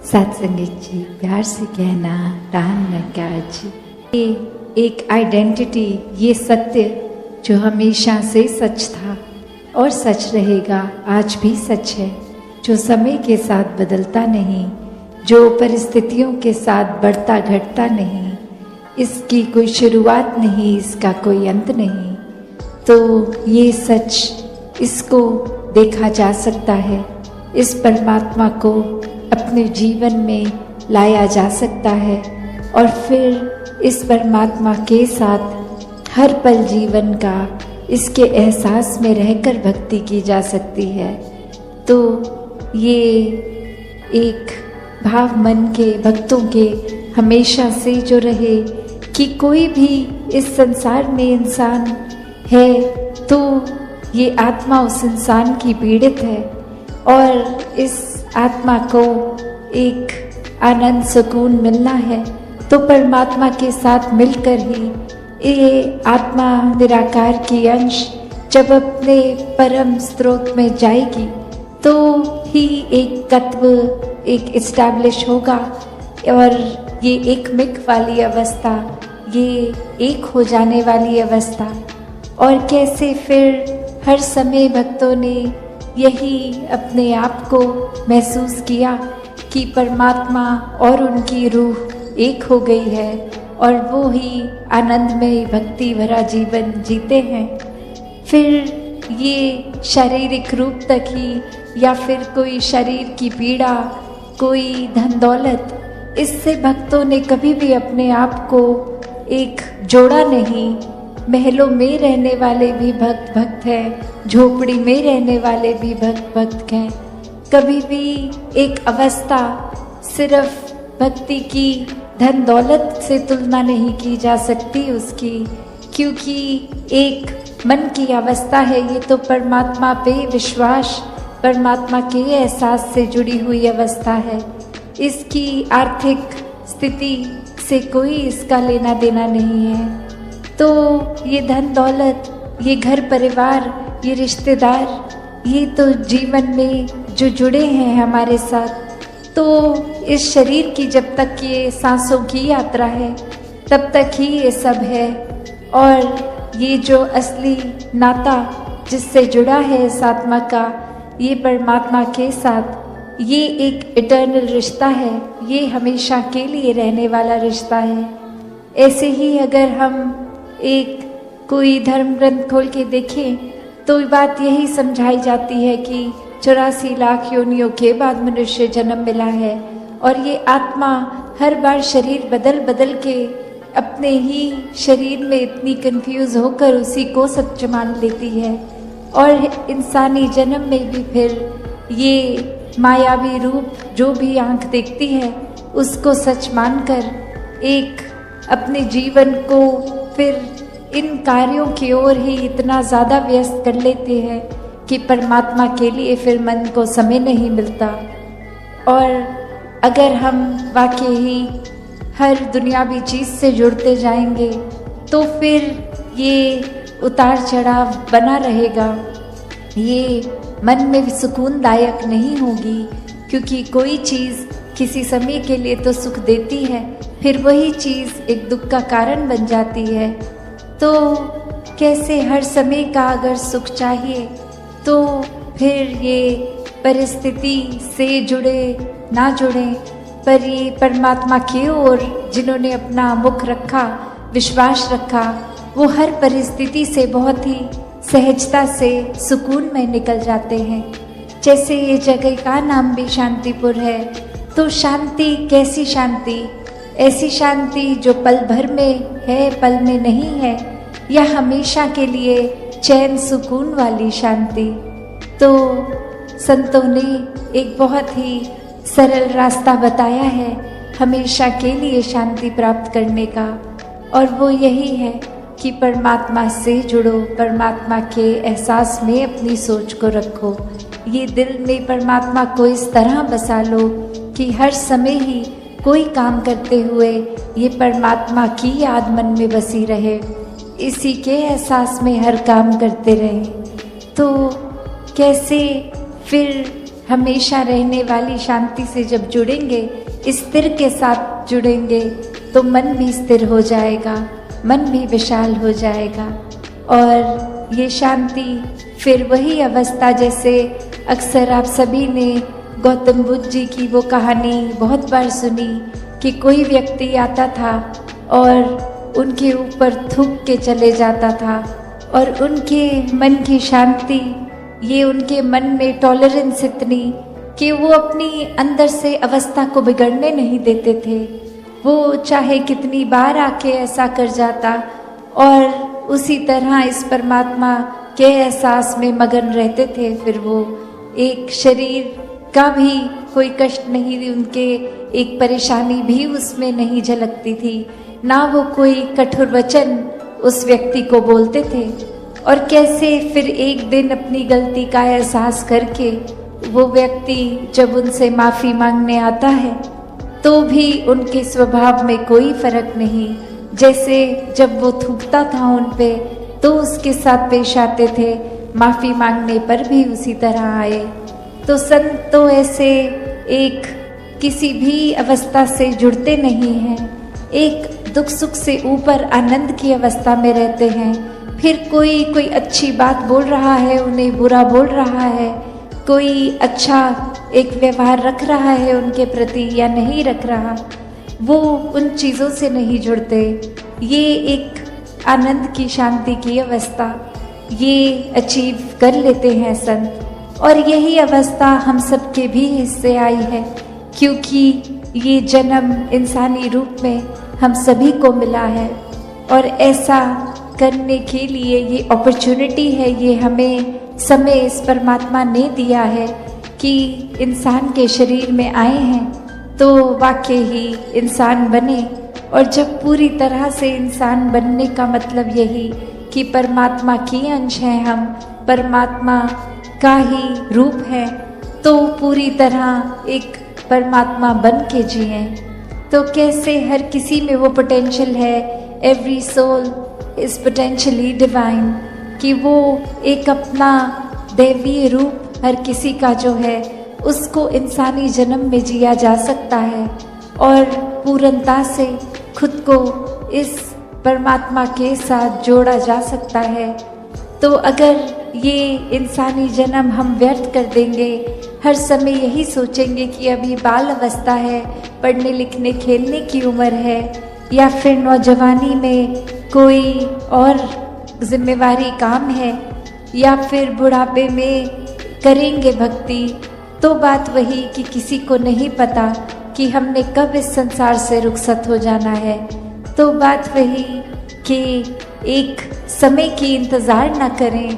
सत्संगत जी, प्यार से कहना राम नटराज जी। ये एक आइडेंटिटी, ये सत्य जो हमेशा से सच था और सच रहेगा, आज भी सच है, जो समय के साथ बदलता नहीं, जो परिस्थितियों के साथ बढ़ता घटता नहीं, इसकी कोई शुरुआत नहीं, इसका कोई अंत नहीं। तो ये सच, इसको देखा जा सकता है, इस परमात्मा को अपने जीवन में लाया जा सकता है और फिर इस परमात्मा के साथ हर पल जीवन का इसके एहसास में रहकर भक्ति की जा सकती है। तो ये एक भाव मन के भक्तों के हमेशा से जो रहे कि कोई भी इस संसार में इंसान है तो ये आत्मा उस इंसान की पीड़ित है और इस आत्मा को एक आनंद सुकून मिलना है तो परमात्मा के साथ मिलकर ही ये आत्मा निराकार की अंश जब अपने परम स्रोत में जाएगी तो ही एक तत्व एक इस्टेब्लिश होगा और ये एक मिक वाली अवस्था, ये एक हो जाने वाली अवस्था। और कैसे फिर हर समय भक्तों ने यही अपने आप को महसूस किया कि परमात्मा और उनकी रूह एक हो गई है और वो ही आनंदमय भक्ति भरा जीवन जीते हैं। फिर ये शारीरिक रूप तक ही या फिर कोई शरीर की पीड़ा, कोई धन दौलत, इससे भक्तों ने कभी भी अपने आप को एक जोड़ा नहीं। महलों में रहने वाले भी भक्त भक्त हैं, झोपड़ी में रहने वाले भी भक्त भक्त हैं। कभी भी एक अवस्था सिर्फ भक्ति की धन दौलत से तुलना नहीं की जा सकती उसकी, क्योंकि एक मन की अवस्था है, ये तो परमात्मा पे विश्वास, परमात्मा के एहसास से जुड़ी हुई अवस्था है। इसकी आर्थिक स्थिति से कोई इसका लेना देना नहीं है। तो ये धन दौलत, ये घर परिवार, ये रिश्तेदार, ये तो जीवन में जो जुड़े हैं हमारे साथ, तो इस शरीर की जब तक ये सांसों की यात्रा है तब तक ही ये सब है। और ये जो असली नाता जिससे जुड़ा है इस आत्मा का, ये परमात्मा के साथ, ये एक इटर्नल रिश्ता है, ये हमेशा के लिए रहने वाला रिश्ता है। ऐसे ही अगर हम एक कोई धर्म ग्रंथ खोल के देखें तो बात यही समझाई जाती है कि 84 लाख योनियों के बाद मनुष्य जन्म मिला है और ये आत्मा हर बार शरीर बदल बदल के अपने ही शरीर में इतनी कंफ्यूज होकर उसी को सच मान लेती है और इंसानी जन्म में भी फिर ये मायावी रूप जो भी आंख देखती है उसको सच मानकर एक अपने जीवन को फिर इन कार्यों की ओर ही इतना ज़्यादा व्यस्त कर लेते हैं कि परमात्मा के लिए फिर मन को समय नहीं मिलता। और अगर हम वाकई ही हर दुनियावी चीज़ से जुड़ते जाएंगे तो फिर ये उतार चढ़ाव बना रहेगा, ये मन में सुकूनदायक नहीं होगी, क्योंकि कोई चीज़ किसी समय के लिए तो सुख देती है, फिर वही चीज़ एक दुख का कारण बन जाती है। तो कैसे हर समय का अगर सुख चाहिए तो फिर ये परिस्थिति से जुड़े ना जुड़े, पर ये परमात्मा की ओर जिन्होंने अपना मुख रखा, विश्वास रखा, वो हर परिस्थिति से बहुत ही सहजता से सुकून में निकल जाते हैं। जैसे ये जगह का नाम भी शांतिपुर है, तो शांति कैसी शांति? ऐसी शांति जो पल भर में है, पल में नहीं है, या हमेशा के लिए चैन सुकून वाली शांति। तो संतों ने एक बहुत ही सरल रास्ता बताया है हमेशा के लिए शांति प्राप्त करने का, और वो यही है कि परमात्मा से जुड़ो, परमात्मा के एहसास में अपनी सोच को रखो, ये दिल में परमात्मा को इस तरह बसा लो कि हर समय ही कोई काम करते हुए ये परमात्मा की याद मन में बसी रहे, इसी के एहसास में हर काम करते रहे। तो कैसे फिर हमेशा रहने वाली शांति से जब जुड़ेंगे, स्थिर के साथ जुड़ेंगे, तो मन भी स्थिर हो जाएगा, मन भी विशाल हो जाएगा। और ये शांति फिर वही अवस्था, जैसे अक्सर आप सभी ने गौतम बुद्ध जी की वो कहानी बहुत बार सुनी कि कोई व्यक्ति आता था और उनके ऊपर थूक के चले जाता था, और उनके मन की शांति, ये उनके मन में टॉलरेंस इतनी कि वो अपनी अंदर से अवस्था को बिगड़ने नहीं देते थे। वो चाहे कितनी बार आके ऐसा कर जाता और उसी तरह इस परमात्मा के एहसास में मगन रहते थे। फिर वो एक शरीर का भी कोई कष्ट नहीं, उनके एक परेशानी भी उसमें नहीं झलकती थी, ना वो कोई कठोर वचन उस व्यक्ति को बोलते थे। और कैसे फिर एक दिन अपनी गलती का एहसास करके वो व्यक्ति जब उनसे माफ़ी मांगने आता है तो भी उनके स्वभाव में कोई फर्क नहीं, जैसे जब वो थूकता था उन पे तो उसके साथ पेश आते थे, माफ़ी मांगने पर भी उसी तरह आए। तो संत तो ऐसे एक किसी भी अवस्था से जुड़ते नहीं हैं, एक दुख सुख से ऊपर आनंद की अवस्था में रहते हैं। फिर कोई अच्छी बात बोल रहा है, उन्हें बुरा बोल रहा है, कोई अच्छा एक व्यवहार रख रहा है उनके प्रति या नहीं रख रहा, वो उन चीज़ों से नहीं जुड़ते। ये एक आनंद की शांति की अवस्था ये अचीव कर लेते हैं संत, और यही अवस्था हम सबके भी हिस्से आई है, क्योंकि ये जन्म इंसानी रूप में हम सभी को मिला है। और ऐसा करने के लिए ये अपॉर्चुनिटी है, ये हमें समय इस परमात्मा ने दिया है कि इंसान के शरीर में आए हैं तो वाकई ही इंसान बने। और जब पूरी तरह से इंसान बनने का मतलब यही कि परमात्मा की अंश हैं हम, परमात्मा का ही रूप है, तो पूरी तरह एक परमात्मा बन के जिए। तो कैसे हर किसी में वो पोटेंशियल है, every soul is potentially divine, कि वो एक अपना दैवीय रूप हर किसी का जो है उसको इंसानी जन्म में जिया जा सकता है और पूर्णता से खुद को इस परमात्मा के साथ जोड़ा जा सकता है। तो अगर ये इंसानी जन्म हम व्यर्थ कर देंगे, हर समय यही सोचेंगे कि अभी बाल अवस्था है, पढ़ने लिखने खेलने की उम्र है, या फिर नौजवानी में कोई और जिम्मेवारी काम है, या फिर बुढ़ापे में करेंगे भक्ति, तो बात वही कि किसी को नहीं पता कि हमने कब इस संसार से रुखसत हो जाना है। तो बात वही कि एक समय की इंतज़ार ना करें,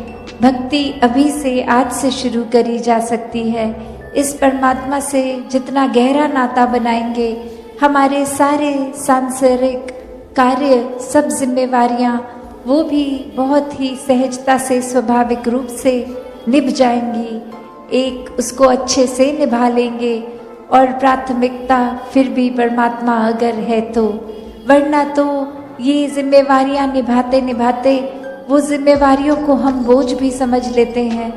भक्ति अभी से आज से शुरू करी जा सकती है। इस परमात्मा से जितना गहरा नाता बनाएंगे, हमारे सारे सांसारिक कार्य, सब जिम्मेवारियाँ वो भी बहुत ही सहजता से स्वाभाविक रूप से निभ जाएंगी, एक उसको अच्छे से निभा लेंगे। और प्राथमिकता फिर भी परमात्मा अगर है तो, वरना तो ये जिम्मेवारियां निभाते निभाते वो जिम्मेवारियों को हम बोझ भी समझ लेते हैं,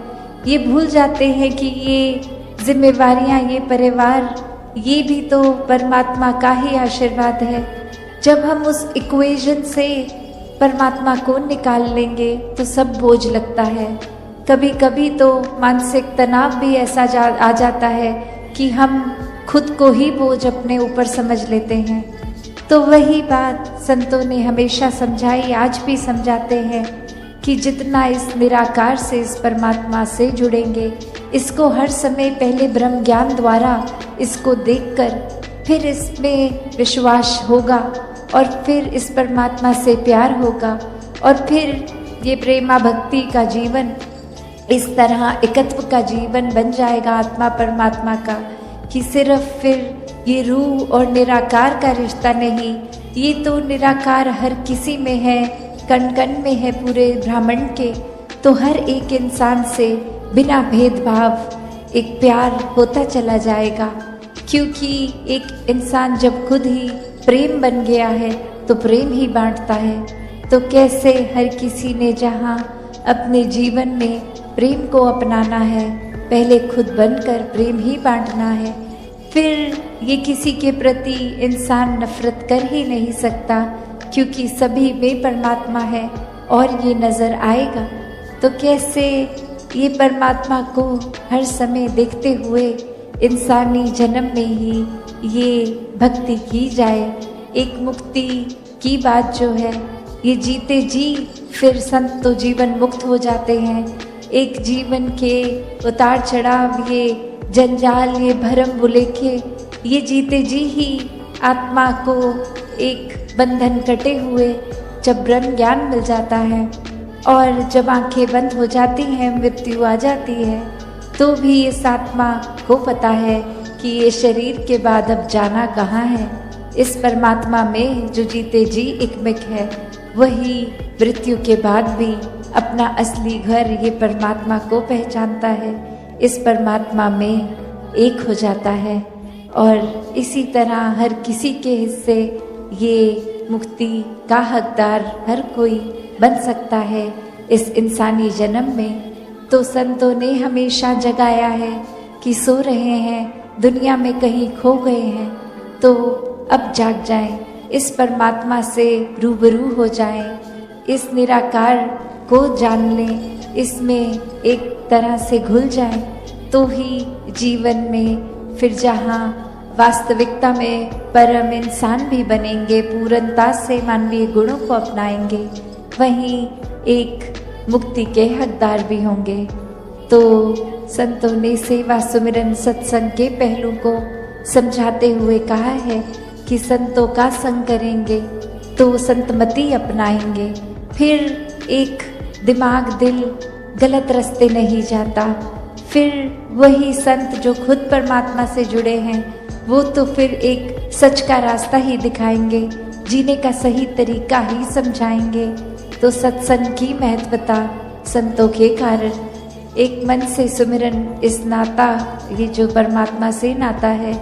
ये भूल जाते हैं कि ये जिम्मेवारियां, ये परिवार, ये भी तो परमात्मा का ही आशीर्वाद है। जब हम उस इक्वेशन से परमात्मा को निकाल लेंगे तो सब बोझ लगता है। कभी कभी तो मानसिक तनाव भी ऐसा आ जाता है कि हम खुद को ही बोझ अपने ऊपर समझ लेते हैं। तो वही बात संतों ने हमेशा समझाई, आज भी समझाते हैं कि जितना इस निराकार से, इस परमात्मा से जुड़ेंगे, इसको हर समय पहले ब्रह्म ज्ञान द्वारा इसको देखकर फिर इसमें विश्वास होगा और फिर इस परमात्मा से प्यार होगा, और फिर ये प्रेमा भक्ति का जीवन, इस तरह एकत्व का जीवन बन जाएगा आत्मा परमात्मा का, कि सिर्फ फिर ये रूह और निराकार का रिश्ता नहीं, ये तो निराकार हर किसी में है, कण कण में है पूरे ब्रह्मांड के। तो हर एक इंसान से बिना भेदभाव एक प्यार होता चला जाएगा, क्योंकि एक इंसान जब खुद ही प्रेम बन गया है तो प्रेम ही बांटता है। तो कैसे हर किसी ने जहाँ अपने जीवन में प्रेम को अपनाना है, पहले खुद बनकर प्रेम ही बांटना है। फिर ये किसी के प्रति इंसान नफरत कर ही नहीं सकता, क्योंकि सभी में परमात्मा है और ये नज़र आएगा। तो कैसे ये परमात्मा को हर समय देखते हुए इंसानी जन्म में ही ये भक्ति की जाए। एक मुक्ति की बात जो है, ये जीते जी फिर संत तो जीवन मुक्त हो जाते हैं। एक जीवन के उतार चढ़ाव, ये जंजाल, ये भरम बुलेखे, ये जीते जी ही आत्मा को एक बंधन कटे हुए जब ब्रह्म ज्ञान मिल जाता है और जब आंखें बंद हो जाती हैं, मृत्यु आ जाती है, तो भी इस आत्मा को पता है कि ये शरीर के बाद अब जाना कहाँ है। इस परमात्मा में जो जीते जी एकमिक है, वही मृत्यु के बाद भी अपना असली घर ये परमात्मा को पहचानता है, इस परमात्मा में एक हो जाता है। और इसी तरह हर किसी के हिस्से ये मुक्ति का हकदार हर कोई बन सकता है इस इंसानी जन्म में। तो संतों ने हमेशा जगाया है कि सो रहे हैं, दुनिया में कहीं खो गए हैं, तो अब जाग जाएं, इस परमात्मा से रूबरू हो जाएं, इस निराकार को जान लें, इसमें एक तरह से घुल जाएं, तो ही जीवन में फिर जहाँ वास्तविकता में परम इंसान भी बनेंगे, पूर्णता से मानवीय गुणों को अपनाएंगे, वहीं एक मुक्ति के हकदार भी होंगे। तो संतों ने सेवा, सुमिरन, सत्संग के पहलू को समझाते हुए कहा है कि संतों का संग करेंगे तो संतमति अपनाएंगे, फिर एक दिमाग, दिल गलत रास्ते नहीं जाता। फिर वही संत जो खुद परमात्मा से जुड़े हैं, वो तो फिर एक सच का रास्ता ही दिखाएंगे, जीने का सही तरीका ही समझाएंगे। तो सत्संग की महत्वता संतों के कारण एक मन से सुमिरन, इस नाता, ये जो परमात्मा से नाता है,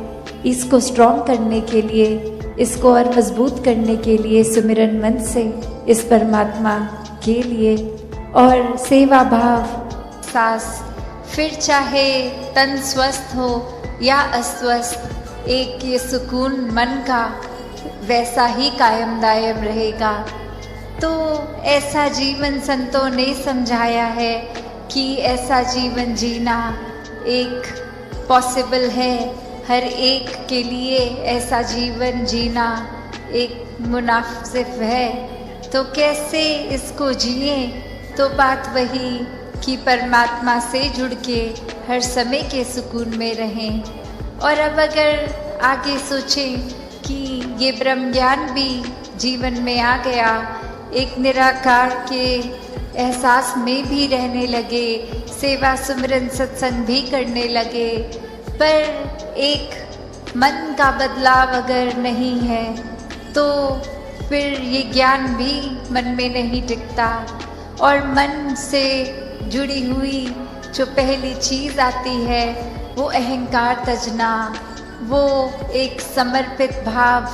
इसको स्ट्रॉन्ग करने के लिए, इसको और मजबूत करने के लिए सुमिरन मन से इस परमात्मा के लिए, और सेवा भाव सांस, फिर चाहे तन स्वस्थ हो या अस्वस्थ, एक ये सुकून मन का वैसा ही कायम दायम रहेगा। तो ऐसा जीवन संतों ने समझाया है कि ऐसा जीवन जीना एक पॉसिबल है, हर एक के लिए ऐसा जीवन जीना एक मुनासिब है। तो कैसे इसको जिए? तो बात वही कि परमात्मा से जुड़ के हर समय के सुकून में रहें। और अब अगर आगे सोचें कि ये ब्रह्म ज्ञान भी जीवन में आ गया, एक निराकार के एहसास में भी रहने लगे, सेवा, सुमिरन, सत्संग भी करने लगे, पर एक मन का बदलाव अगर नहीं है तो फिर ये ज्ञान भी मन में नहीं टिकता। और मन से जुड़ी हुई जो पहली चीज़ आती है वो अहंकार तजना, वो एक समर्पित भाव,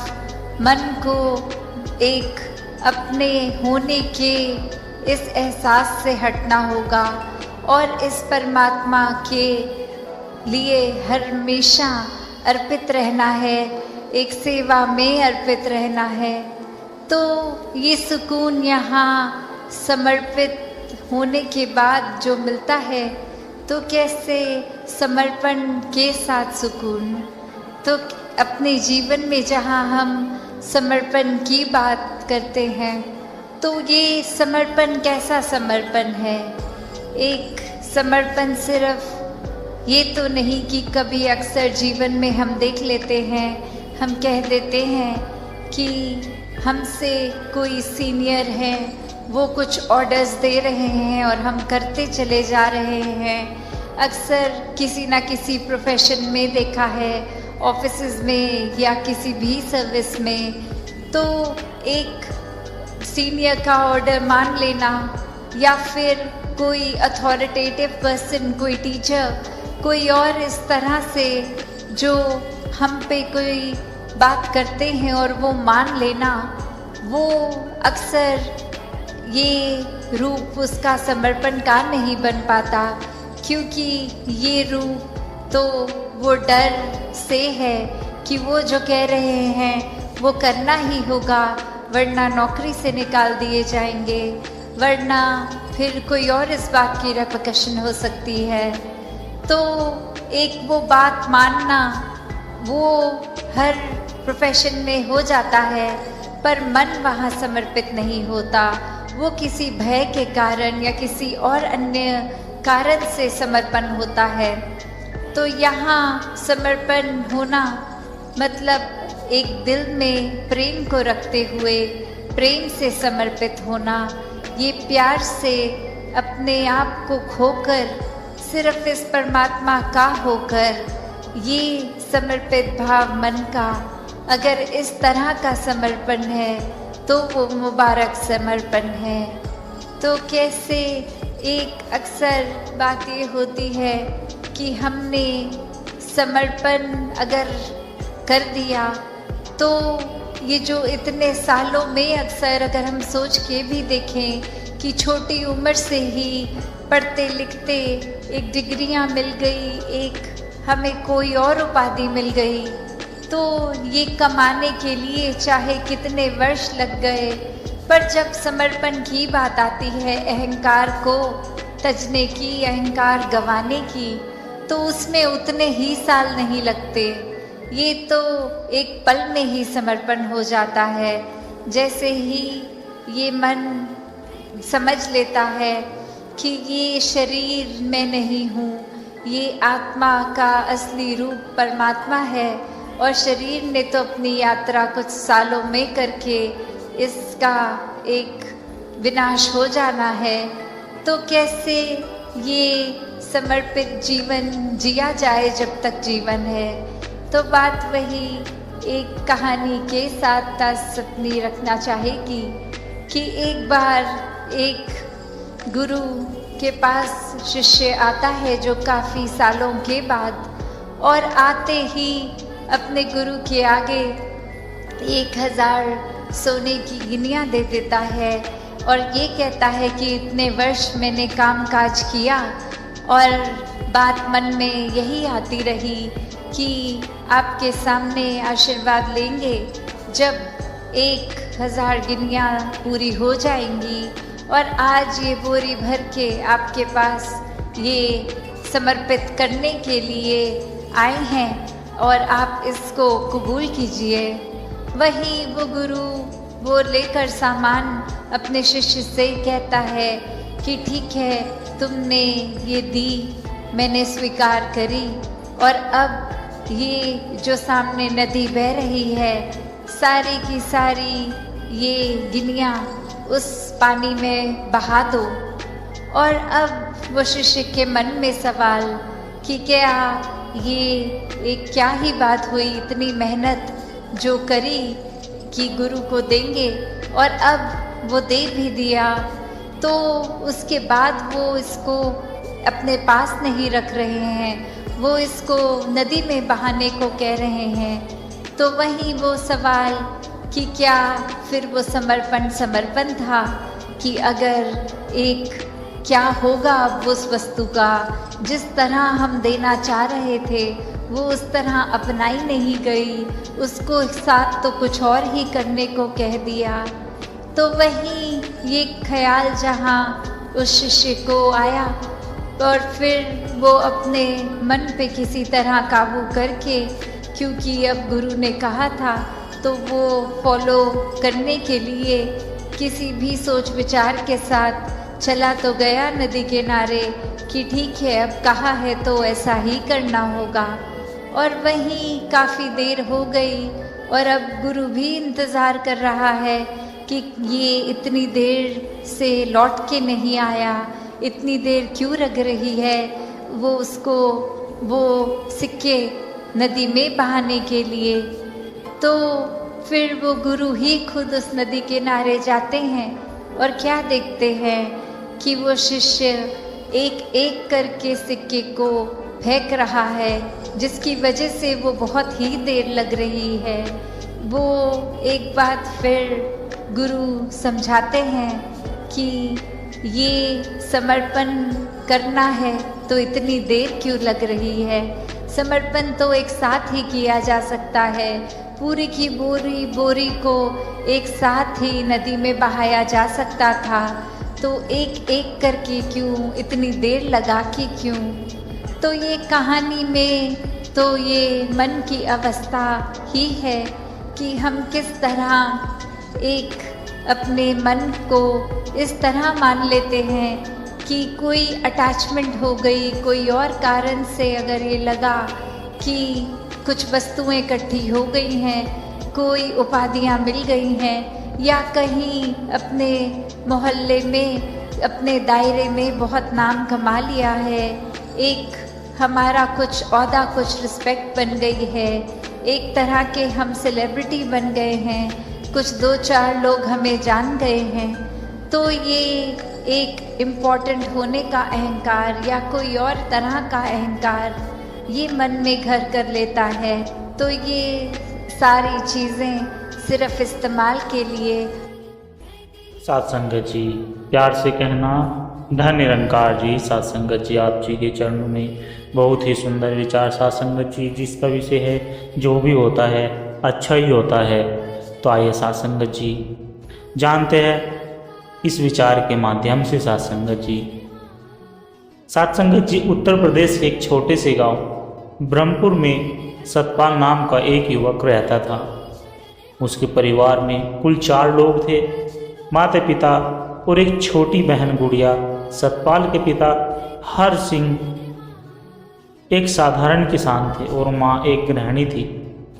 मन को एक अपने होने के इस एहसास से हटना होगा और इस परमात्मा के लिए हमेशा अर्पित रहना है, एक सेवा में अर्पित रहना है। तो ये सुकून यहाँ समर्पित होने के बाद जो मिलता है, तो कैसे समर्पण के साथ सुकून। तो अपने जीवन में जहाँ हम समर्पण की बात करते हैं, तो ये समर्पण कैसा समर्पण है? एक समर्पण सिर्फ ये तो नहीं कि कभी अक्सर जीवन में हम देख लेते हैं, हम कह देते हैं कि हमसे कोई सीनियर है, वो कुछ ऑर्डर्स दे रहे हैं और हम करते चले जा रहे हैं। अक्सर किसी ना किसी प्रोफेशन में देखा है, ऑफिसेज में या किसी भी सर्विस में, तो एक सीनियर का ऑर्डर मान लेना या फिर कोई अथॉरिटेटिव पर्सन, कोई टीचर, कोई और इस तरह से जो हम पे कोई बात करते हैं और वो मान लेना, वो अक्सर ये रूप उसका समर्पण का नहीं बन पाता, क्योंकि ये रूप तो वो डर से है कि वो जो कह रहे हैं वो करना ही होगा, वरना नौकरी से निकाल दिए जाएंगे, वरना फिर कोई और इस बात की रेपरकशन हो सकती है। तो एक वो बात मानना वो हर प्रोफेशन में हो जाता है, पर मन वहाँ समर्पित नहीं होता। वो किसी भय के कारण या किसी और अन्य कारण से समर्पण होता है। तो यहाँ समर्पण होना मतलब एक दिल में प्रेम को रखते हुए प्रेम से समर्पित होना, ये प्यार से अपने आप को खोकर सिर्फ इस परमात्मा का होकर, ये समर्पित भाव मन का अगर इस तरह का समर्पण है तो वो मुबारक समर्पण है। तो कैसे एक अक्सर बात ये होती है कि हमने समर्पण अगर कर दिया तो ये जो इतने सालों में अक्सर अगर हम सोच के भी देखें कि छोटी उम्र से ही पढ़ते लिखते एक डिग्रियां मिल गई, एक हमें कोई और उपाधि मिल गई, तो ये कमाने के लिए चाहे कितने वर्ष लग गए, पर जब समर्पण की बात आती है, अहंकार को तजने की, अहंकार गंवाने की, तो उसमें उतने ही साल नहीं लगते। ये तो एक पल में ही समर्पण हो जाता है। जैसे ही ये मन समझ लेता है कि ये शरीर मैं नहीं हूँ, ये आत्मा का असली रूप परमात्मा है, और शरीर ने तो अपनी यात्रा कुछ सालों में करके इसका एक विनाश हो जाना है, तो कैसे ये समर्पित जीवन जिया जाए जब तक जीवन है। तो बात वही एक कहानी के साथ तासपनी रखना चाहेगी कि एक बार एक गुरु के पास शिष्य आता है जो काफ़ी सालों के बाद, और आते ही अपने गुरु के आगे 1000 सोने की गिनियाँ दे देता है और ये कहता है कि इतने वर्ष मैंने काम काज किया, और बात मन में यही आती रही कि आपके सामने आशीर्वाद लेंगे जब 1000 गिनियाँ पूरी हो जाएंगी, और आज ये बोरी भर के आपके पास ये समर्पित करने के लिए आए हैं और आप इसको कबूल कीजिए। वही वो गुरु वो लेकर सामान अपने शिष्य से कहता है कि ठीक है, तुमने ये दी, मैंने स्वीकार करी, और अब ये जो सामने नदी बह रही है, सारी की सारी ये गिनियाँ उस पानी में बहा दो। और अब वो शिष्य के मन में सवाल कि क्या ये एक क्या ही बात हुई, इतनी मेहनत जो करी कि गुरु को देंगे, और अब वो दे भी दिया, तो उसके बाद वो इसको अपने पास नहीं रख रहे हैं, वो इसको नदी में बहाने को कह रहे हैं। तो वही वो सवाल कि क्या फिर वो समर्पण था कि अगर एक क्या होगा अब उस वस्तु का, जिस तरह हम देना चाह रहे थे वो उस तरह अपनाई नहीं गई, उसको साथ तो कुछ और ही करने को कह दिया। तो वही ये ख्याल जहाँ उस शिष्य को आया, और फिर वो अपने मन पे किसी तरह काबू करके, क्योंकि अब गुरु ने कहा था तो वो फॉलो करने के लिए किसी भी सोच विचार के साथ चला तो गया नदी किनारे कि ठीक है, अब कहा है तो ऐसा ही करना होगा। और वहीं काफ़ी देर हो गई और अब गुरु भी इंतज़ार कर रहा है कि ये इतनी देर से लौट के नहीं आया, इतनी देर क्यों लग रही है वो उसको वो सिक्के नदी में बहाने के लिए। तो फिर वो गुरु ही खुद उस नदी किनारे जाते हैं और क्या देखते हैं कि वो शिष्य एक एक करके सिक्के को फेंक रहा है, जिसकी वजह से वो बहुत ही देर लग रही है। वो एक बात फिर गुरु समझाते हैं कि ये समर्पण करना है तो इतनी देर क्यों लग रही है? समर्पण तो एक साथ ही किया जा सकता है। पूरी की बोरी को एक साथ ही नदी में बहाया जा सकता था, तो एक एक करके क्यों, इतनी देर लगा के क्यों? तो ये कहानी में तो ये मन की अवस्था ही है कि हम किस तरह एक अपने मन को इस तरह मान लेते हैं कि कोई अटैचमेंट हो गई, कोई और कारण से अगर ये लगा कि कुछ वस्तुएं इकट्ठी हो गई हैं, कोई उपाधियां मिल गई हैं, या कहीं अपने मोहल्ले में, अपने दायरे में बहुत नाम कमा लिया है, एक हमारा कुछ औहदा, कुछ रिस्पेक्ट बन गई है, एक तरह के हम सेलिब्रिटी बन गए हैं, कुछ 2-4 लोग हमें जान गए हैं, तो ये एक इम्पॉर्टेंट होने का अहंकार या कोई और तरह का अहंकार ये मन में घर कर लेता है। तो ये सारी चीज़ें सिर्फ इस्तेमाल के लिए। सत्संगत जी, प्यार से कहना धन निरंकार जी। सत्संगत जी, आप जी के चरणों में बहुत ही सुंदर विचार। सत्संगत जी, जिसका विषय है जो भी होता है अच्छा ही होता है। तो आइए सत्संगत जी जानते हैं इस विचार के माध्यम से। सत्संगत जी, उत्तर प्रदेश के एक छोटे से गांव ब्रह्मपुर में सतपाल नाम का एक युवक रहता था। उसके परिवार में कुल 4 लोग थे, माता पिता और एक छोटी बहन गुड़िया। सतपाल के पिता हर सिंह एक साधारण किसान थे और माँ एक गृहिणी थी।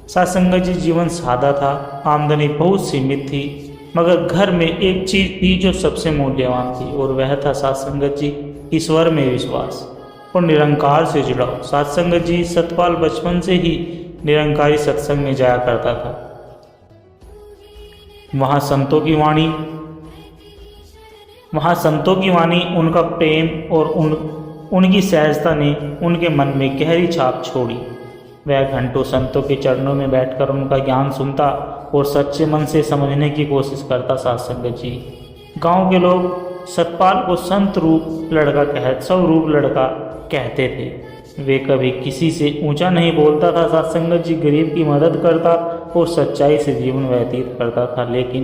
सत्संगत जी, जीवन सादा था, आमदनी बहुत सीमित थी, मगर घर में एक चीज थी जो सबसे मूल्यवान थी, और वह था सत्संगत जी, ईश्वर में विश्वास और निरंकार से जुड़ाव। सत्संगत जी, सतपाल बचपन से ही निरंकारी सत्संग में जाया करता था। वहाँ संतों की वाणी, उनका प्रेम और उनकी सहजता ने उनके मन में गहरी छाप छोड़ी। वह घंटों संतों के चरणों में बैठकर उनका ज्ञान सुनता और सच्चे मन से समझने की कोशिश करता। सत्संगत जी, गांव के लोग सतपाल को संत रूप लड़का कहते थे। वे कभी किसी से ऊंचा नहीं बोलता था। सत्संगत जी, गरीब की मदद करता और सच्चाई से जीवन व्यतीत करता था। लेकिन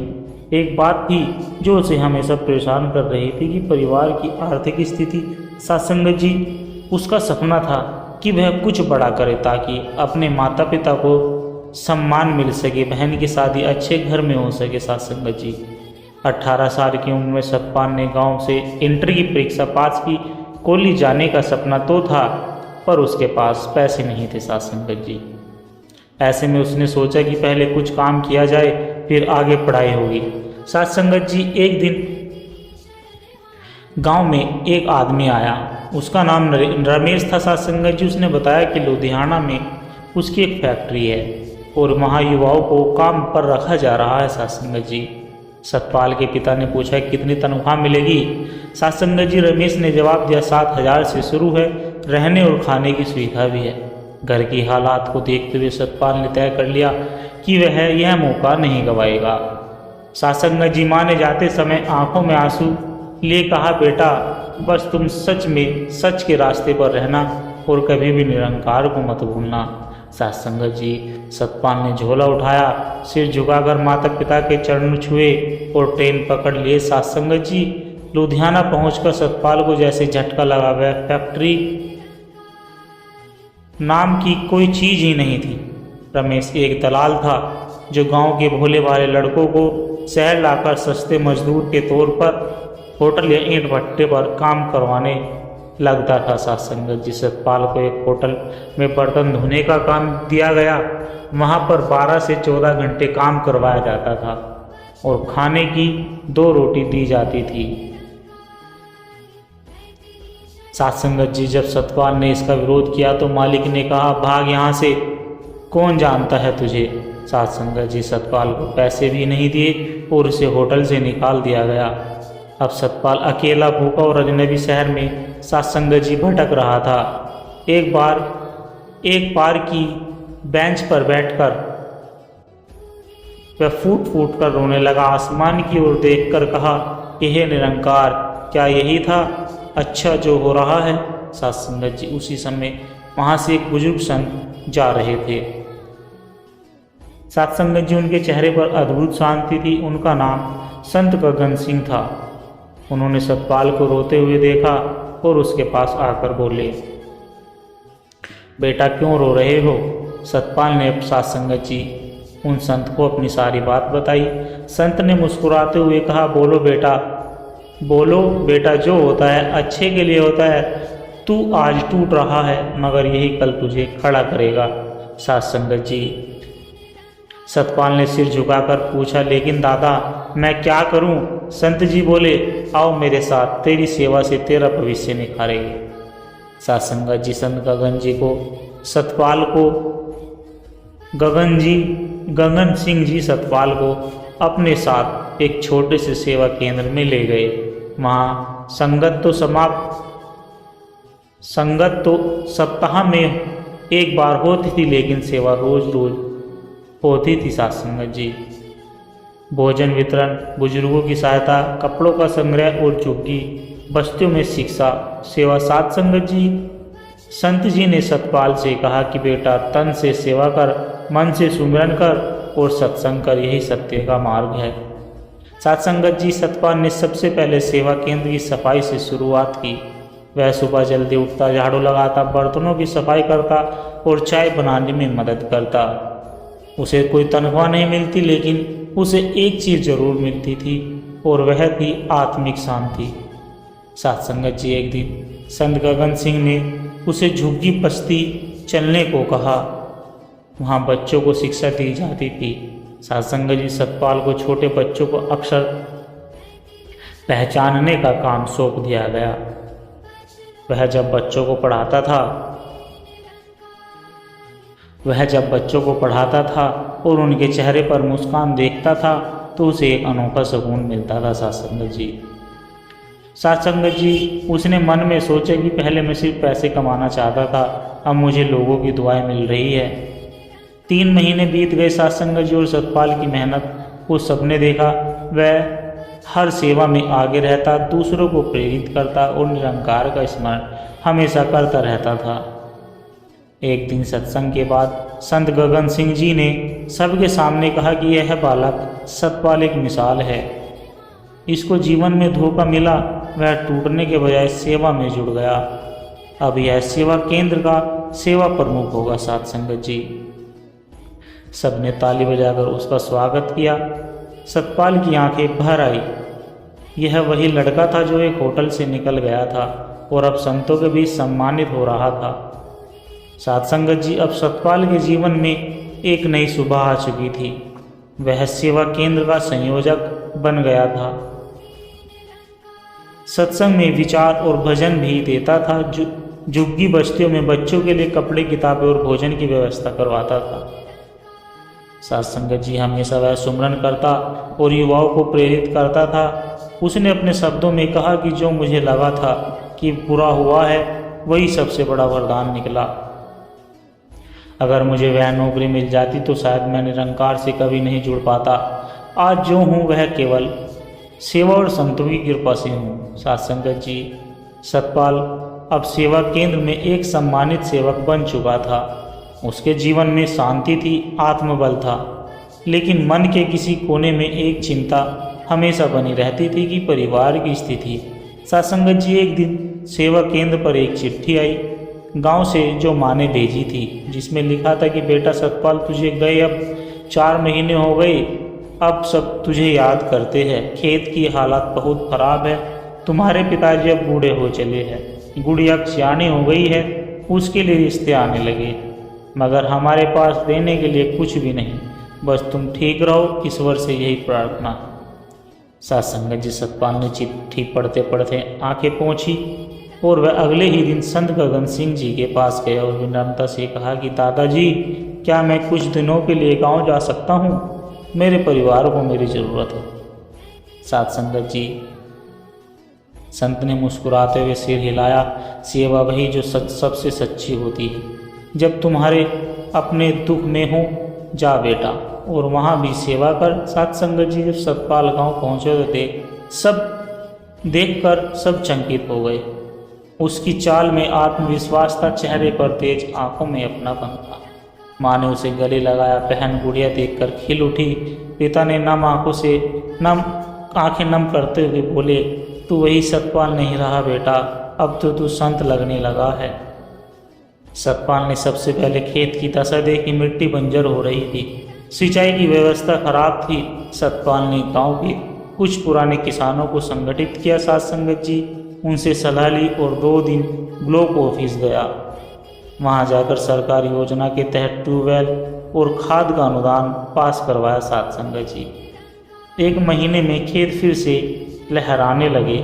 एक बात थी जो उसे हमेशा परेशान कर रही थी कि परिवार की आर्थिक स्थिति। सत्संगत जी, उसका सपना था कि वह कुछ बड़ा करे ताकि अपने माता पिता को सम्मान मिल सके, बहन की शादी अच्छे घर में हो सके। सत्संगत जी, 18 साल की उम्र में सतपाल ने गांव से इंटर की परीक्षा पास की। कॉलेज जाने का सपना तो था, पर उसके पास पैसे नहीं थे। सत्संगत जी, ऐसे में उसने सोचा कि पहले कुछ काम किया जाए, फिर आगे पढ़ाई होगी। सत्संगत जी, एक दिन गांव में एक आदमी आया, उसका नाम रमेश था। सत्संगत जी, उसने बताया कि लुधियाना में उसकी एक फैक्ट्री है और वहाँ युवाओं को काम पर रखा जा रहा है। सत्संगत जी, सतपाल के पिता ने पूछा कितनी तनख्वाह मिलेगी। सत्संगत जी, रमेश ने जवाब दिया 7,000 से शुरू है, रहने और खाने की सुविधा भी है। घर की हालात को देखते हुए सतपाल ने तय कर लिया कि वह यह मौका नहीं गंवाएगा। सत्संगत जी, माँ ने जाते समय आंखों में आंसू लिए कहा, बेटा बस तुम सच के रास्ते पर रहना और कभी भी निरंकार को मत भूलना। सत्संगत जी, सतपाल ने झोला उठाया, सिर झुकाकर माता पिता के चरण छुए और ट्रेन पकड़ लिए। सत्संगत जी, लुधियाना पहुंचकर सतपाल को जैसे झटका लगा। वह फैक्ट्री नाम की कोई चीज ही नहीं थी। रमेश एक दलाल था जो गांव के भोले भाले लड़कों को शहर लाकर सस्ते मजदूर के तौर पर होटल या ईंट भट्टे पर काम करवाने लगता था। सत्संगत जी, सतपाल को एक होटल में बर्तन धोने का काम दिया गया। वहाँ पर 12 से 14 घंटे काम करवाया जाता था और खाने की 2 रोटी दी जाती थी। सत्संगत जी, जब सतपाल ने इसका विरोध किया तो मालिक ने कहा, भाग यहाँ से, कौन जानता है तुझे। सत्संगत जी, सतपाल को पैसे भी नहीं दिए और उसे होटल से निकाल दिया गया। अब सतपाल अकेला, भूखा और अजनबी शहर में सत्संगत जी भटक रहा था। एक बार की बेंच पर बैठकर वह फूट कर रोने लगा। आसमान की ओर देखकर कहा, हे निरंकार, क्या यही था अच्छा जो हो रहा है। साथ संगत जी उसी समय वहाँ से एक बुजुर्ग संत जा रहे थे। साथ संगत जी उनके चेहरे पर अद्भुत शांति थी। उनका नाम संत गगन सिंह था। उन्होंने सतपाल को रोते हुए देखा और उसके पास आकर बोले, बेटा क्यों रो रहे हो? सतपाल ने साथ संगत जी उन संत को अपनी सारी बात बताई। संत ने मुस्कुराते हुए कहा, बोलो बेटा, जो होता है अच्छे के लिए होता है। तू आज टूट रहा है मगर यही कल तुझे खड़ा करेगा। साथ संगत जी सतपाल ने सिर झुकाकर पूछा, लेकिन दादा मैं क्या करूं? संत जी बोले, आओ मेरे साथ, तेरी सेवा से तेरा भविष्य निखारेगा। साथ संगत जी संत गगन सिंह जी सतपाल को अपने साथ एक छोटे से सेवा केंद्र में ले गए। वहाँ संगत तो सप्ताह में एक बार होती थी, लेकिन सेवा रोज रोज होती थी। साथ संगत जी भोजन वितरण, बुजुर्गों की सहायता, कपड़ों का संग्रह और झुग्गी बस्तियों में शिक्षा सेवा। साथ संत जी ने सतपाल से कहा कि बेटा तन से सेवा कर, मन से सुमिरन कर और सत्संग कर, यही सत्य का मार्ग है। साथ संगत जी सतपाल ने सबसे पहले सेवा केंद्र की सफाई से शुरुआत की। वह सुबह जल्दी उठता, झाड़ू लगाता, बर्तनों की सफाई करता और चाय बनाने में मदद करता। उसे कोई तनख्वाह नहीं मिलती, लेकिन उसे एक चीज़ जरूर मिलती थी और वह थी आत्मिक शांति। साथ संगत जी एक दिन संत गगन सिंह ने उसे झुग्गी बस्ती चलने को कहा। वहाँ बच्चों को शिक्षा दी जाती थी। साथ संगत जी सतपाल को छोटे बच्चों को अक्षर पहचानने का काम सौंप दिया गया। वह जब बच्चों को पढ़ाता था और उनके चेहरे पर मुस्कान देखता था तो उसे एक अनोखा सुकून मिलता था। साथ संगत जी उसने मन में सोचा कि पहले मैं सिर्फ पैसे कमाना चाहता था, अब मुझे लोगों की दुआएं मिल रही है। 3 महीने बीत गए। साथ संगत जी और सतपाल की मेहनत को सबने देखा। वह हर सेवा में आगे रहता, दूसरों को प्रेरित करता और निरंकार का स्मरण हमेशा करता रहता था। एक दिन सत्संग के बाद संत गगन सिंह जी ने सबके सामने कहा कि यह बालक सतपाल एक मिसाल है। इसको जीवन में धोखा मिला, वह टूटने के बजाय सेवा में जुड़ गया। अब यह सेवा केंद्र का सेवा प्रमुख होगा। साथ संगत जी सबने ताली बजाकर उसका स्वागत किया। सतपाल की आंखें भर आई। यह वही लड़का था जो एक होटल से निकल गया था और अब संतों के बीच सम्मानित हो रहा था। साथ संगत जी अब सतपाल के जीवन में एक नई सुबह आ चुकी थी। वह सेवा केंद्र का संयोजक बन गया था। सत्संग में विचार और भजन भी देता था। झुग्गी बस्तियों में बच्चों के लिए कपड़े, किताबें और भोजन की व्यवस्था करवाता था। साथ संगत जी हमेशा वह सुमरन करता और युवाओं को प्रेरित करता था। उसने अपने शब्दों में कहा कि जो मुझे लगा था कि बुरा हुआ है, वही सबसे बड़ा वरदान निकला। अगर मुझे वह नौकरी मिल जाती तो शायद मैं निरंकार से कभी नहीं जुड़ पाता। आज जो हूँ वह केवल सेवा और संतों की कृपा से हूँ। साथ संगत जी सतपाल अब सेवा केंद्र में एक सम्मानित सेवक बन चुका था। उसके जीवन में शांति थी, आत्मबल था, लेकिन मन के किसी कोने में एक चिंता हमेशा बनी रहती थी कि परिवार की स्थिति। साथ संगत जी एक दिन सेवा केंद्र पर एक चिट्ठी आई गांव से, जो माँ ने भेजी थी, जिसमें लिखा था कि बेटा सतपाल, तुझे गए अब 4 महीने हो गए, अब सब तुझे याद करते हैं। खेत की हालत बहुत खराब है। तुम्हारे पिताजी अब बूढ़े हो चले हैं। गुड़िया सियानी हो गई है, उसके लिए रिश्ते आने लगे, मगर हमारे पास देने के लिए कुछ भी नहीं। बस तुम ठीक रहो, ईश्वर से यही प्रार्थना। साथ संगत जी सतपाल ने चिट्ठी पढ़ते पढ़ते आंखें पोंछी और वह अगले ही दिन संत गगन सिंह जी के पास गया और विनम्रता से कहा कि दादाजी, क्या मैं कुछ दिनों के लिए गांव जा सकता हूं? मेरे परिवार को मेरी ज़रूरत है। साथ संगत जी संत ने मुस्कुराते हुए सिर हिलाया। सेवा वही जो सबसे सच्ची होती है। जब तुम्हारे अपने दुख में हो, जा बेटा और वहाँ भी सेवा कर। साथ संगत जी जब सतपाल गाँव पहुँचे तो देखकर सब चकित हो गए। उसकी चाल में आत्मविश्वास था, चेहरे पर तेज, आंखों में अपनापन था। माँ ने उसे गले लगाया। बहन गुड़िया देखकर खिल उठी। पिता ने नम आंखें नम करते हुए बोले, तू वही सतपाल नहीं रहा बेटा, अब तो तू संत लगने लगा है। सतपाल ने सबसे पहले खेत की दशा देखी। मिट्टी बंजर हो रही थी, सिंचाई की व्यवस्था खराब थी। सतपाल ने गांव के कुछ पुराने किसानों को संगठित किया। साथ संगत जी उनसे सलाह ली और 2 दिन ब्लॉक ऑफिस गया। वहां जाकर सरकारी योजना के तहत ट्यूबवेल और खाद का अनुदान पास करवाया। साथ संगत जी 1 महीने में खेत फिर से लहराने लगे।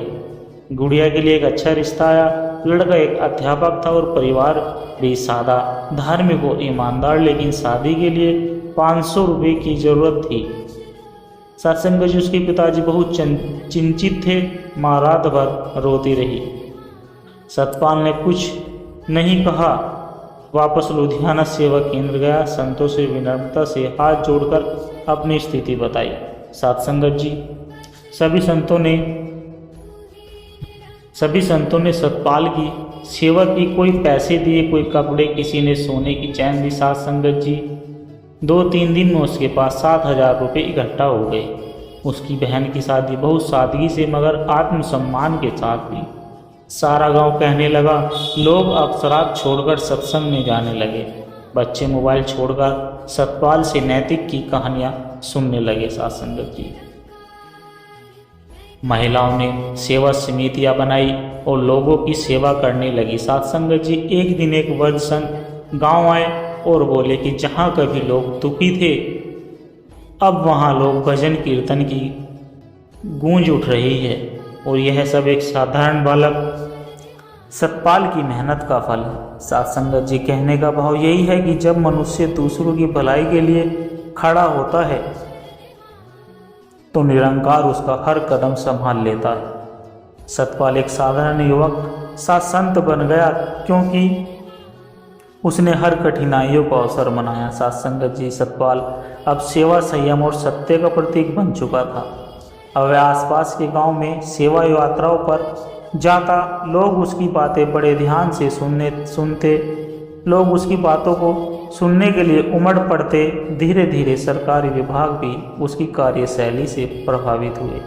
गुड़िया के लिए एक अच्छा रिश्ता आया। लड़का एक अध्यापक था और परिवार भी सादा, धार्मिक और ईमानदार, लेकिन शादी के लिए 500 रुपये की जरूरत थी। सत्संग जी उसके पिताजी बहुत चिंतित थे। माँ रात भर रोती रही। सतपाल ने कुछ नहीं कहा। वापस लुधियाना सेवा केंद्र गया। संतों से विनम्रता से हाथ जोड़कर अपनी स्थिति बताई। साथ संगत जी सभी संतों ने सतपाल की सेवा की। कोई पैसे दिए, कोई कपड़े, किसी ने सोने की चैन दी। साथ संगत जी 2-3 दिन में उसके पास 7,000 रुपये इकट्ठा हो गए। उसकी बहन की शादी बहुत सादगी से मगर आत्मसम्मान के साथ हुई। सारा गांव कहने लगा। लोग अब शराब छोड़कर सत्संग में जाने लगे। बच्चे मोबाइल छोड़कर सतपाल से नैतिक की कहानियां सुनने लगे। साथ संगत जी महिलाओं ने सेवा समितियां बनाई और लोगों की सेवा करने लगी। साथ संगत जी एक दिन एक वृद्ध संत गांव आए और बोले कि जहां कभी लोग दुखी थे, अब वहां लोग भजन कीर्तन की गूंज उठ रही है और यह सब एक साधारण बालक सतपाल की मेहनत का फल है। साथ संगत जी कहने का भाव यही है कि जब मनुष्य दूसरों की भलाई के लिए खड़ा होता है तो निरंकार उसका हर कदम संभाल लेता है। सतपाल एक साधारण युवक साथ संत बन गया क्योंकि उसने हर कठिनाइयों को अवसर बनाया। साथ संगत जी सतपाल अब सेवा, संयम और सत्य का प्रतीक बन चुका था। अब वह आसपास के गांव में सेवा यात्राओं पर जाता। लोग उसकी बातें बड़े ध्यान से सुनते। लोग उसकी बातों को सुनने के लिए उमड़ पड़ते। धीरे धीरे सरकारी विभाग भी उसकी कार्यशैली से प्रभावित हुए।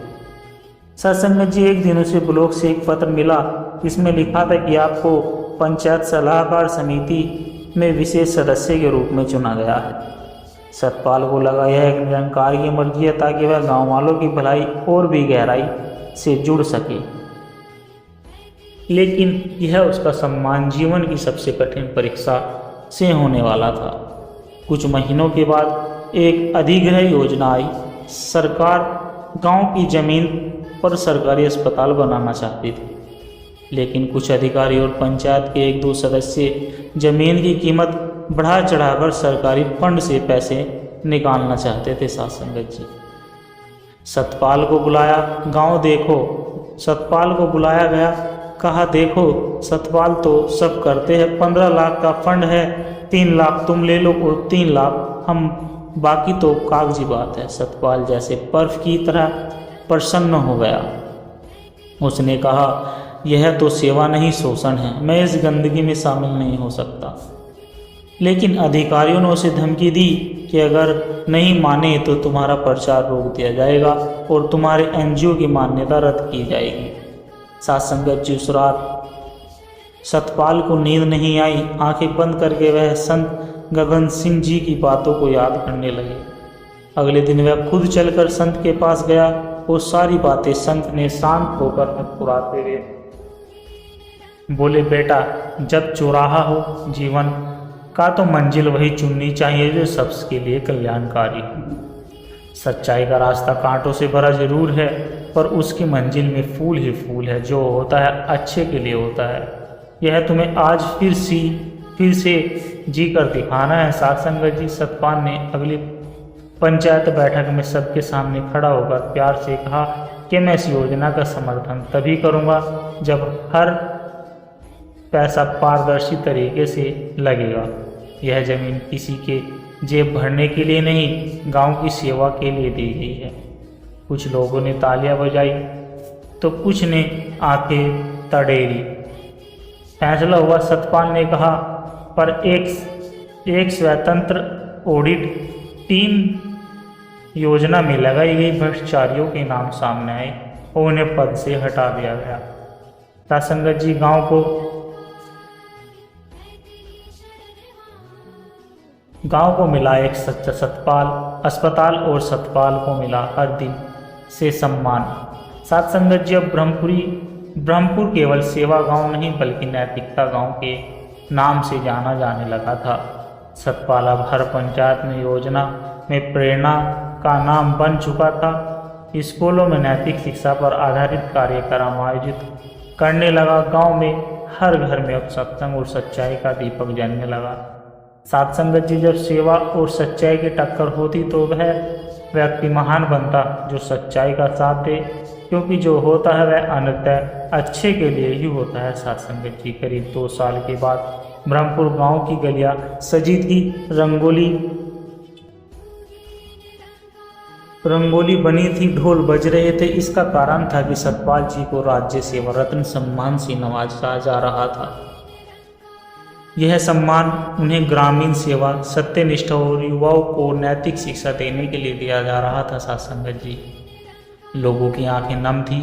सत्संगत जी एक दिन उसे ब्लॉक से एक पत्र मिला। इसमें लिखा था कि आपको पंचायत सलाहकार समिति में विशेष सदस्य के रूप में चुना गया है। सतपाल को लगा यह एक निरंकार की मर्जी है ताकि वह गांव वालों की भलाई और भी गहराई से जुड़ सके। लेकिन यह उसका सम्मान जीवन की सबसे कठिन परीक्षा से होने वाला था। कुछ महीनों के बाद एक अधिग्रह योजना आई। सरकार गांव की जमीन पर सरकारी अस्पताल बनाना चाहती थी, लेकिन कुछ अधिकारी और पंचायत के 1-2 सदस्य जमीन की कीमत बढ़ा चढ़ाकर सरकारी फंड से पैसे निकालना चाहते थे। साथ संगत जी सतपाल को बुलाया। गांव देखो। सतपाल को बुलाया गया। कहा देखो सतपाल तो सब करते हैं। 15 लाख का फंड है, 3 लाख तुम ले लो और 3 लाख हम, बाकी तो कागजी बात है। सतपाल जैसे बर्फ की तरह प्रसन्न हो गया। उसने कहा यह तो सेवा नहीं शोषण है, मैं इस गंदगी में शामिल नहीं हो सकता। लेकिन अधिकारियों ने उसे धमकी दी कि अगर नहीं माने तो तुम्हारा प्रचार रोक दिया जाएगा और तुम्हारे NGO की मान्यता रद्द की जाएगी। साथ संगत जी उस रात सतपाल को नींद नहीं आई। आंखें बंद करके वह संत गगन सिंह जी की बातों को याद करने लगे। अगले दिन वह खुद चलकर संत के पास गया। वो सारी बातें संत ने शांत होकर मुस्कुराते हुए बोले, बेटा जब चौराहा हो जीवन का तो मंजिल वही चुननी चाहिए जो सबके लिए कल्याणकारी हो। सच्चाई का रास्ता कांटों से भरा जरूर है, पर उसकी मंजिल में फूल ही फूल है। जो होता है अच्छे के लिए होता है। यह तुम्हें आज फिर से जी कर दिखाना है। साथ संगत जी सतपाल ने अगली पंचायत बैठक में सबके सामने खड़ा होकर प्यार से कहा कि मैं इस योजना का समर्थन तभी करूंगा जब हर पैसा पारदर्शी तरीके से लगेगा। यह जमीन किसी के जेब भरने के लिए नहीं, गांव की सेवा के लिए दी गई है। कुछ लोगों ने तालियां बजाई तो कुछ ने आंखें तड़ेरी। फैसला हुआ। सतपाल ने कहा, पर एक स्वतंत्र ऑडिट टीम योजना में लगाई गई भ्रष्टाचारियों के नाम सामने आए और उन्हें पद से हटा दिया गया। सासंगत जी गांव को मिला एक सच्चा सतपाल, अस्पताल और सतपाल को मिला हर दिन से सम्मान। साथ संगत जी, अब ब्रह्मपुर केवल सेवा गांव नहीं बल्कि नैतिकता गांव के नाम से जाना जाने लगा था। सतपाल अब हर पंचायत में योजना में प्रेरणा का नाम बन चुका था। स्कूलों में नैतिक शिक्षा पर आधारित कार्यक्रम आयोजित करने लगा। गांव में हर घर में अब सत्संग और सच्चाई का दीपक जलने लगा। साथ संगत जी, जब सेवा और सच्चाई की टक्कर होती तो वह व्यक्ति महान बनता जो सच्चाई का साथ दे, क्योंकि जो होता है वह अंततः अच्छे के लिए ही होता है। साथ संगत जी, करीब 2 साल के बाद ब्रह्मपुर गांव की गलियां सजी थी, रंगोली बनी थी, ढोल बज रहे थे। इसका कारण था कि सतपाल जी को राज्य सेवा रत्न सम्मान से नवाजा जा रहा था। यह सम्मान उन्हें ग्रामीण सेवा, सत्यनिष्ठा और युवाओं को नैतिक शिक्षा देने के लिए दिया जा रहा था। साथ संगत जी, लोगों की आंखें नम थी।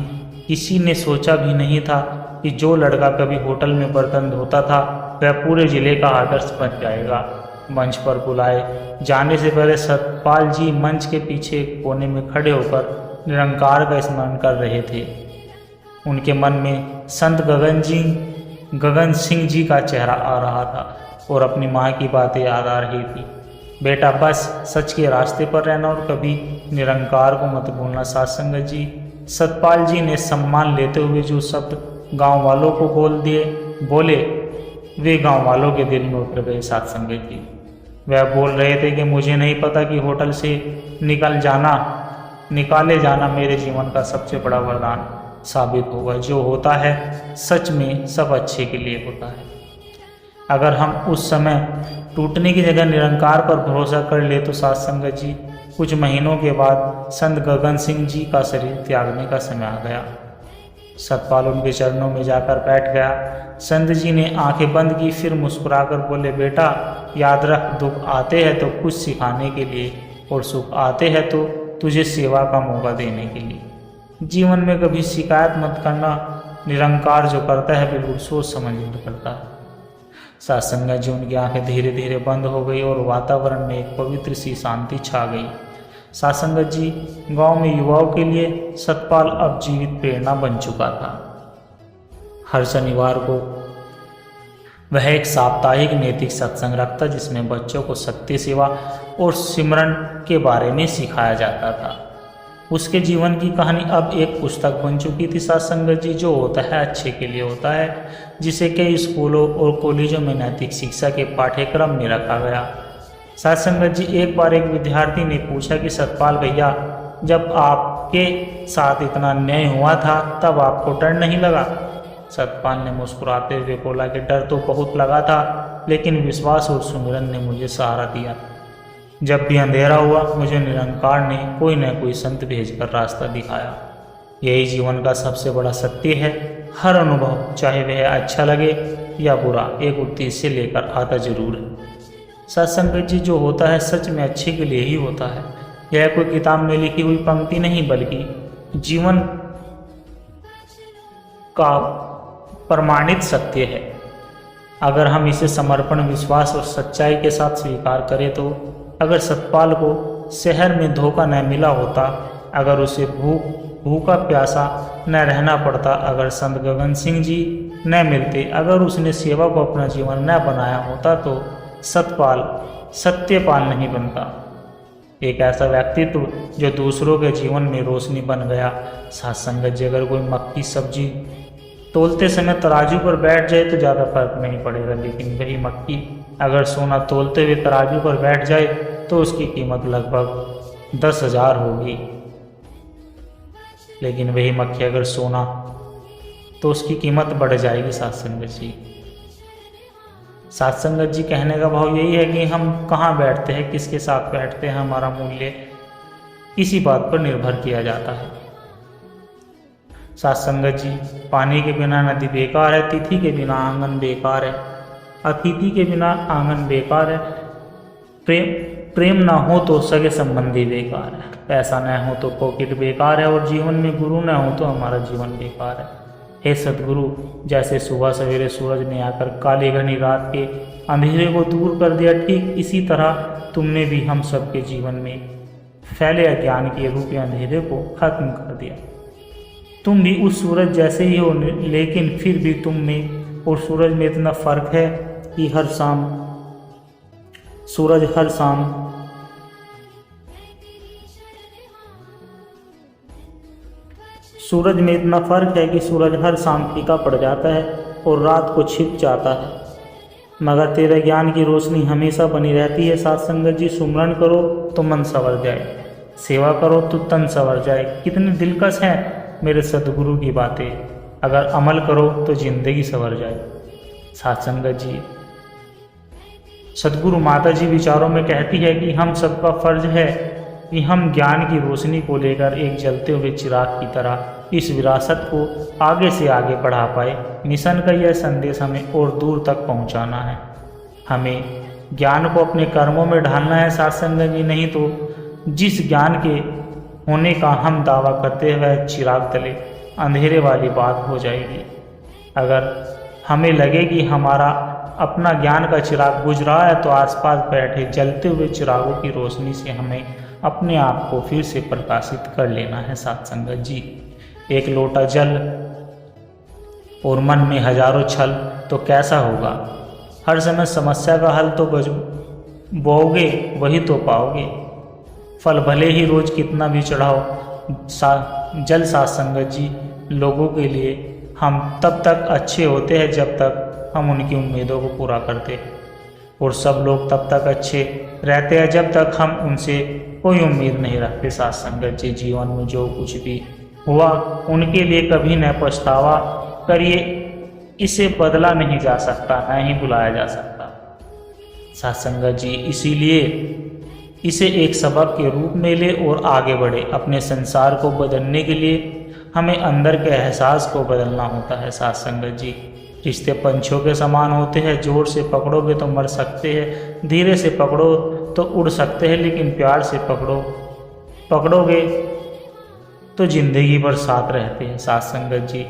किसी ने सोचा भी नहीं था कि जो लड़का कभी होटल में बर्तन धोता था वह पूरे जिले का आदर्श बन जाएगा। मंच पर बुलाए जाने से पहले सतपाल जी मंच के पीछे एक कोने में खड़े होकर निरंकार का स्मरण कर रहे थे। उनके मन में संत गगन सिंह जी का चेहरा आ रहा था और अपनी माँ की बातें याद आ रही थी। बेटा, बस सच के रास्ते पर रहना और कभी निरंकार को मत भूलना। साथ संगत जी, सतपाल जी ने सम्मान लेते हुए जो शब्द गांव वालों को बोले वे गांव वालों के दिल में उतर गए। साथ संगत जी, वह बोल रहे थे कि मुझे नहीं पता कि होटल से निकाले जाना मेरे जीवन का सबसे बड़ा वरदान साबित होगा। जो होता है सच में सब अच्छे के लिए होता है। अगर हम उस समय टूटने की जगह निरंकार पर भरोसा कर ले तो साथ संगत जी, कुछ महीनों के बाद संत गगन सिंह जी का शरीर त्यागने का समय आ गया। सतपाल उनके चरणों में जाकर बैठ गया। संत जी ने आंखें बंद की, फिर मुस्कुराकर बोले, बेटा याद रख, दुख आते हैं तो कुछ सिखाने के लिए और सुख आते हैं तो तुझे सेवा का मौका देने के लिए। जीवन में कभी शिकायत मत करना, निरंकार जो करता है बिल्कुल सोच समझ कर करता है। सत्संग जी, उनकी आंखें धीरे धीरे बंद हो गई और वातावरण में एक पवित्र सी शांति छा गई। सत्संग जी, गांव में युवाओं के लिए सतपाल अब जीवित प्रेरणा बन चुका था। हर शनिवार को वह एक साप्ताहिक नैतिक सत्संग रखता जिसमें बच्चों को सत्य सेवा और सिमरन के बारे में सिखाया जाता था। उसके जीवन की कहानी अब एक पुस्तक बन चुकी थी सत्संग जी, जो होता है अच्छे के लिए होता है, जिसे कई स्कूलों और कॉलेजों में नैतिक शिक्षा के पाठ्यक्रम में रखा गया। सत्संग जी, एक बार एक विद्यार्थी ने पूछा कि सतपाल भैया, जब आपके साथ इतना अन्याय हुआ था तब आपको डर नहीं लगा? सतपाल ने मुस्कुराते हुए बोला कि डर तो बहुत लगा था, लेकिन विश्वास और सुमिरन ने मुझे सहारा दिया। जब भी अंधेरा हुआ मुझे निरंकार ने कोई न कोई संत भेजकर रास्ता दिखाया। यही जीवन का सबसे बड़ा सत्य है। हर अनुभव, चाहे वह अच्छा लगे या बुरा, एक उद्देश्य लेकर आता जरूर है। सत्संग जी, जो होता है सच में अच्छे के लिए ही होता है। यह कोई किताब में लिखी हुई पंक्ति नहीं, बल्कि जीवन का प्रमाणित सत्य है। अगर हम इसे समर्पण, विश्वास और सच्चाई के साथ स्वीकार करें तो अगर सतपाल को शहर में धोखा न मिला होता, अगर उसे भूखा प्यासा न रहना पड़ता, अगर संत गगन सिंह जी न मिलते, अगर उसने सेवा को अपना जीवन न बनाया होता तो सतपाल सत्यपाल नहीं बनता। एक ऐसा व्यक्तित्व जो दूसरों के जीवन में रोशनी बन गया। सत्संग जी, अगर कोई मक्की सब्जी तोलते समय तराजू पर बैठ जाए तो ज़्यादा फर्क नहीं पड़ेगा, लेकिन वही मक्की अगर सोना तोलते हुए तराजू पर बैठ जाए तो उसकी कीमत लगभग 10,000 होगी। लेकिन वही मक्खी अगर सोना तो उसकी कीमत बढ़ जाएगी। सत्संग जी, सत्संग जी, कहने का भाव यही है कि हम कहाँ बैठते हैं, किसके साथ बैठते हैं, हमारा मूल्य इसी बात पर निर्भर किया जाता है। साथ संगत जी, पानी के बिना नदी बेकार है, तिथि के बिना आंगन बेकार है, अतिथि के बिना आंगन बेकार है, प्रेम ना हो तो सगे संबंधी बेकार है, पैसा न हो तो पॉकेट बेकार है, और जीवन में गुरु न हो तो हमारा जीवन बेकार है। हे सद्गुरु, जैसे सुबह सवेरे सूरज ने आकर काली घनी रात के अंधेरे को दूर कर दिया, ठीक इसी तरह तुमने भी हम सबके जीवन में फैले अज्ञान के रूपी अंधेरे को खत्म कर दिया। तुम भी उस सूरज जैसे ही हो, लेकिन फिर भी तुम में और सूरज में इतना फर्क है कि हर शाम सूरज हर शाम फीका पड़ जाता है और रात को छिप जाता है, मगर तेरे ज्ञान की रोशनी हमेशा बनी रहती है। साथ संगत जी, सुमरन करो तो मन संवर जाए, सेवा करो तो तन संवर जाए। कितनी दिलकश है मेरे सद्गुरु की बातें, अगर अमल करो तो जिंदगी संवर जाए। साथ संगत जी, सद्गुरु माता जी विचारों में कहती है कि हम सबका फर्ज है कि हम ज्ञान की रोशनी को लेकर एक जलते हुए चिराग की तरह इस विरासत को आगे से आगे बढ़ा पाए। मिशन का यह संदेश हमें और दूर तक पहुंचाना है। हमें ज्ञान को अपने कर्मों में ढालना है साथ संगत जी, नहीं तो जिस ज्ञान के होने का हम दावा करते हुए चिराग तले अंधेरे वाली बात हो जाएगी। अगर हमें लगे कि हमारा अपना ज्ञान का चिराग बुझ रहा है, तो आसपास बैठे जलते हुए चिरागों की रोशनी से हमें अपने आप को फिर से प्रकाशित कर लेना है। साथ संगत जी, एक लोटा जल और मन में हजारों छल तो कैसा होगा। हर समय समस्या का हल तो बोओगे वही तो पाओगे, फल भले ही रोज कितना भी चढ़ाओ। जल साथ संगत जी, लोगों के लिए हम तब तक अच्छे होते हैं जब तक हम उनकी उम्मीदों को पूरा करते हैं, और सब लोग तब तक अच्छे रहते हैं जब तक हम उनसे कोई उम्मीद नहीं रखते। साथ संगत जी, जीवन में जो कुछ भी हुआ उनके लिए कभी न पछतावा करिए, इसे बदला नहीं जा सकता, न ही बुलाया जा सकता। साथ संगत जी, इसीलिए इसे एक सबक के रूप में ले और आगे बढ़े। अपने संसार को बदलने के लिए हमें अंदर के एहसास को बदलना होता है। साथ संगत जी, रिश्ते पंछियों के समान होते हैं, जोर से पकड़ोगे तो मर सकते हैं, धीरे से पकड़ो तो उड़ सकते हैं, लेकिन प्यार से पकड़ोगे तो जिंदगी भर साथ रहते हैं। साथ संगत जी,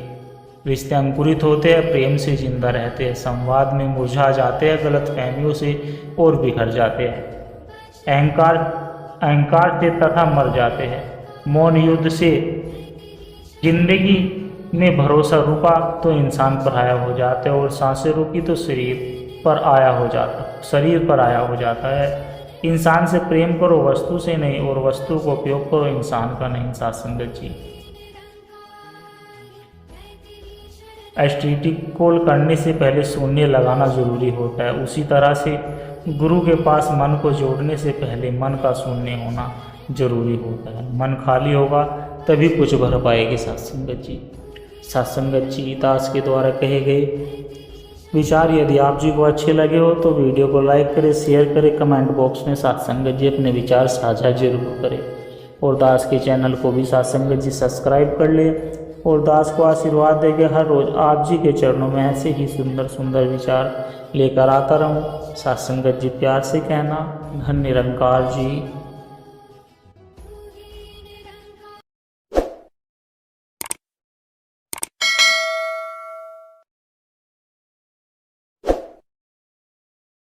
रिश्ते अंकुरित होते हैं, प्रेम से जिंदा रहते हैं, संवाद में मुरझा जाते हैं, गलतफहमियों से और बिखर जाते हैं, अहंकार से तथा मर जाते हैं, मौन युद्ध से जिंदगी में भरोसा रुका तो इंसान पराया हो जाता है, और सांसें रुकी तो शरीर पर आया हो जाता है। इंसान से प्रेम करो, वस्तु से नहीं, और वस्तु को उपयोग करो, इंसान का नहीं। साथ संगत जी, एसटीडी कॉल करने से पहले शून्य लगाना जरूरी होता है, उसी तरह से गुरु के पास मन को जोड़ने से पहले मन का शून्य होना जरूरी होता है। मन खाली होगा तभी कुछ भर पाएगी। साथ संगत जी, सत्संगत जी, दास के द्वारा कहे गए विचार यदि आप जी को अच्छे लगे हो तो वीडियो को लाइक करें, शेयर करें, कमेंट बॉक्स में सत्संगत जी अपने विचार साझा जरूर करें, और दास के चैनल को भी सत्संगत जी सब्सक्राइब कर ले, और दास को आशीर्वाद देके हर रोज आप जी के चरणों में ऐसे ही सुंदर सुंदर विचार लेकर आता रहूं। सत्संगत जी, प्यार से कहना, धन्य निरंकार जी।